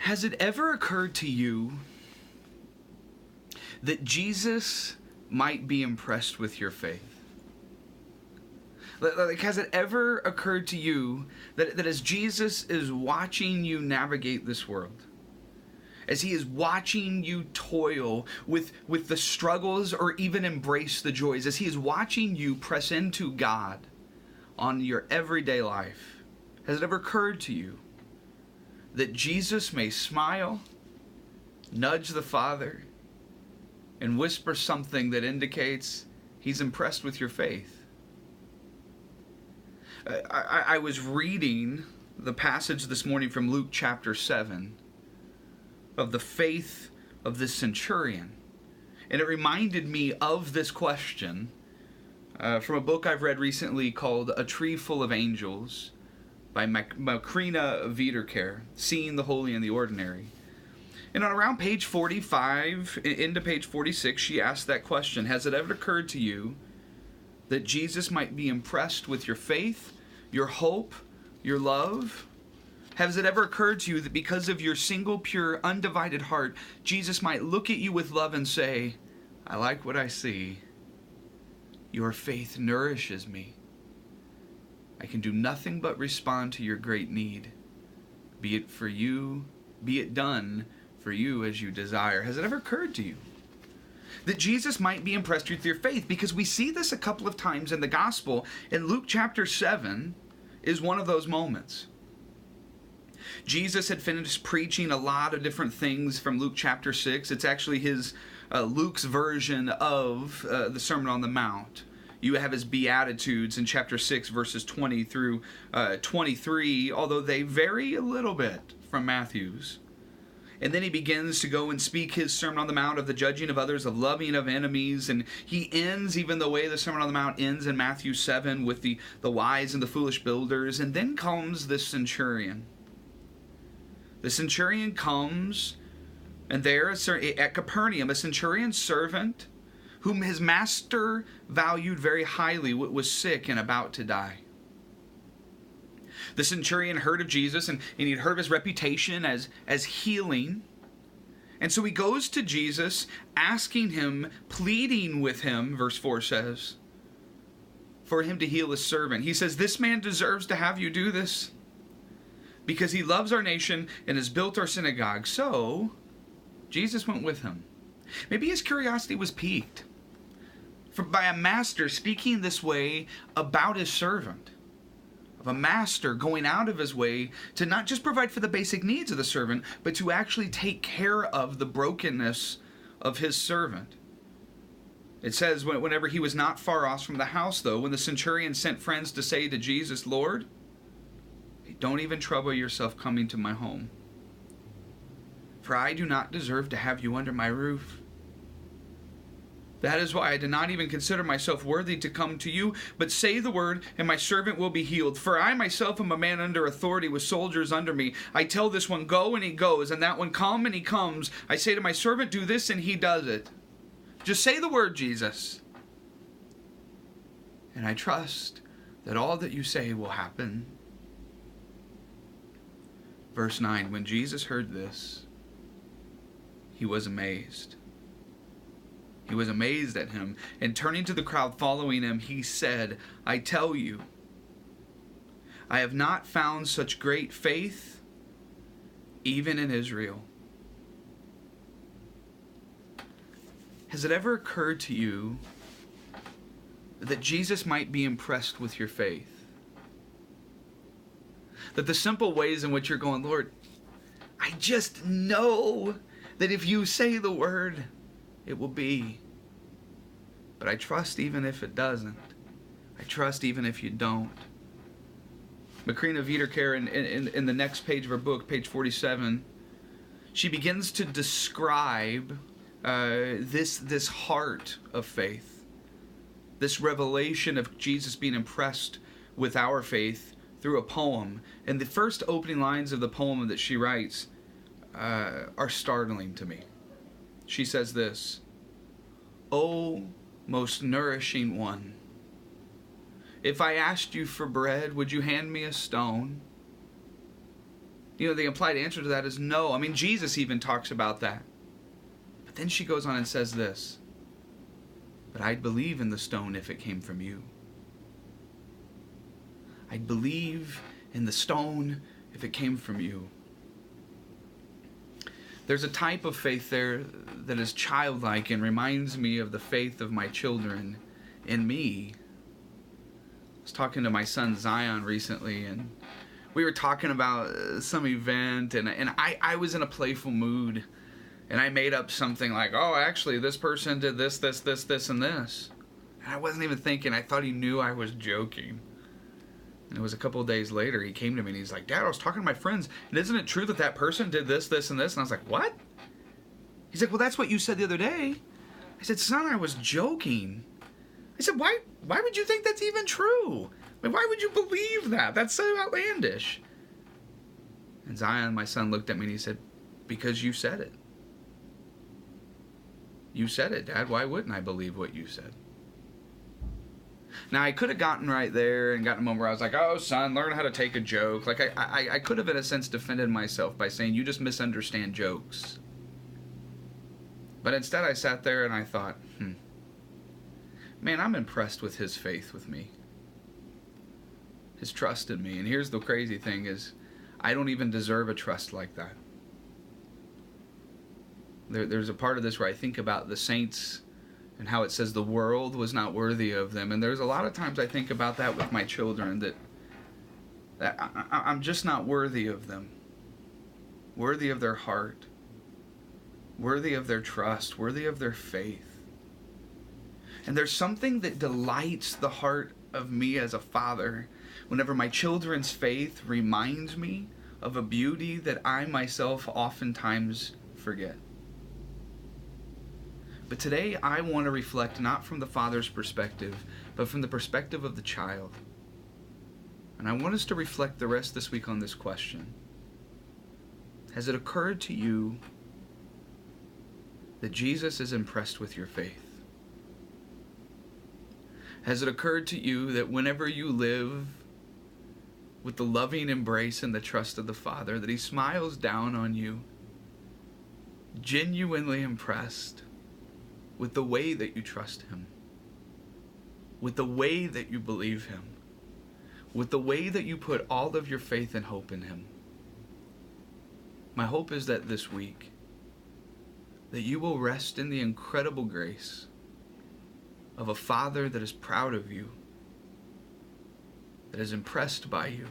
Has it ever occurred to you that Jesus might be impressed with your faith? Like, has it ever occurred to you that as Jesus is watching you navigate this world, as he is watching you toil with the struggles or even embrace the joys, as he is watching you press into God on your everyday life, has it ever occurred to you that Jesus may smile, nudge the Father, and whisper something that indicates he's impressed with your faith? I was reading the passage this morning from Luke chapter 7 of the faith of this centurion. And it reminded me of this question from a book I've read recently called A Tree Full of Angels by Macrina Wiederkehr, Seeing the Holy and the Ordinary. And on around page 45 into page 46, she asked that question: has it ever occurred to you that Jesus might be impressed with your faith, your hope, your love? Has it ever occurred to you that because of your single, pure, undivided heart, Jesus might look at you with love and say, I like what I see. Your faith nourishes me. I can do nothing but respond to your great need. Be it done for you as you desire. Has it ever occurred to you that Jesus might be impressed with your faith? Because we see this a couple of times in the gospel. In Luke chapter 7 is one of those moments. Jesus had finished preaching a lot of different things from Luke chapter 6. It's actually Luke's version of the Sermon on the Mount. You have his Beatitudes in chapter 6, verses 20 through 23, although they vary a little bit from Matthew's. And then he begins to go and speak his Sermon on the Mount of the judging of others, of loving of enemies. And he ends even the way the Sermon on the Mount ends in Matthew 7 with the wise and the foolish builders. And then comes this centurion. The centurion comes, and there at Capernaum, a centurion servant whom his master valued very highly was sick and about to die. The centurion heard of Jesus, and he'd heard of his reputation as healing. And so he goes to Jesus, asking him, pleading with him, verse 4 says, for him to heal his servant. He says, this man deserves to have you do this, because he loves our nation and has built our synagogue. So Jesus went with him. Maybe his curiosity was piqued by a master speaking this way about his servant. Of a master going out of his way to not just provide for the basic needs of the servant, but to actually take care of the brokenness of his servant. It says, whenever he was not far off from the house, though, when the centurion sent friends to say to Jesus, Lord, don't even trouble yourself coming to my home, for I do not deserve to have you under my roof. That is why I did not even consider myself worthy to come to you, but say the word, and my servant will be healed. For I myself am a man under authority with soldiers under me. I tell this one, go, and he goes, and that one, come, and he comes. I say to my servant, do this, and he does it. Just say the word, Jesus. And I trust that all that you say will happen. Verse 9, when Jesus heard this, he was amazed. He was amazed at him, and turning to the crowd following him, he said, I tell you, I have not found such great faith even in Israel. Has it ever occurred to you that Jesus might be impressed with your faith? That the simple ways in which you're going, Lord, I just know that if you say the word, it will be. But I trust even if it doesn't. I trust even if you don't. Macrina Wiederkehr, in the next page of her book, page 47, she begins to describe this heart of faith, this revelation of Jesus being impressed with our faith through a poem. And the first opening lines of the poem that she writes are startling to me. She says this, O most nourishing one, if I asked you for bread, would you hand me a stone? The implied answer to that is no. I mean, Jesus even talks about that. But then she goes on and says this, but I'd believe in the stone if it came from you. I'd believe in the stone if it came from you. There's a type of faith there that is childlike and reminds me of the faith of my children in me. I was talking to my son Zion recently, and we were talking about some event, and I was in a playful mood, and I made up something like, oh, actually, this person did this, and this. And I wasn't even thinking. I thought he knew I was joking. And it was a couple of days later, he came to me and he's like, Dad, I was talking to my friends, and isn't it true that that person did this, and this? And I was like, what? He's like, well, that's what you said the other day. I said, son, I was joking. I said, why would you think that's even true? I mean, why would you believe that? That's so outlandish. And Zion, my son, looked at me and he said, because you said it. You said it, Dad. Why wouldn't I believe what you said? Now, I could have gotten right there and gotten a moment where I was like, oh, son, learn how to take a joke. Like, I could have, in a sense, defended myself by saying, you just misunderstand jokes. But instead, I sat there and I thought, man, I'm impressed with his faith with me. His trust in me. And here's the crazy thing is, I don't even deserve a trust like that. There's a part of this where I think about the saints and how it says the world was not worthy of them. And there's a lot of times I think about that with my children, that I'm just not worthy of them. Worthy of their heart. Worthy of their trust. Worthy of their faith. And there's something that delights the heart of me as a father whenever my children's faith reminds me of a beauty that I myself oftentimes forget. But today I want to reflect not from the father's perspective, but from the perspective of the child. And I want us to reflect the rest this week on this question. Has it occurred to you that Jesus is impressed with your faith? Has it occurred to you that whenever you live with the loving embrace and the trust of the Father, that He smiles down on you, genuinely impressed with the way that you trust Him, with the way that you believe Him, with the way that you put all of your faith and hope in Him? My hope is that this week, that you will rest in the incredible grace of a Father that is proud of you, that is impressed by you,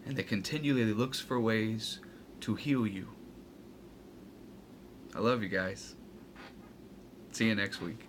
and that continually looks for ways to heal you. I love you guys. See you next week.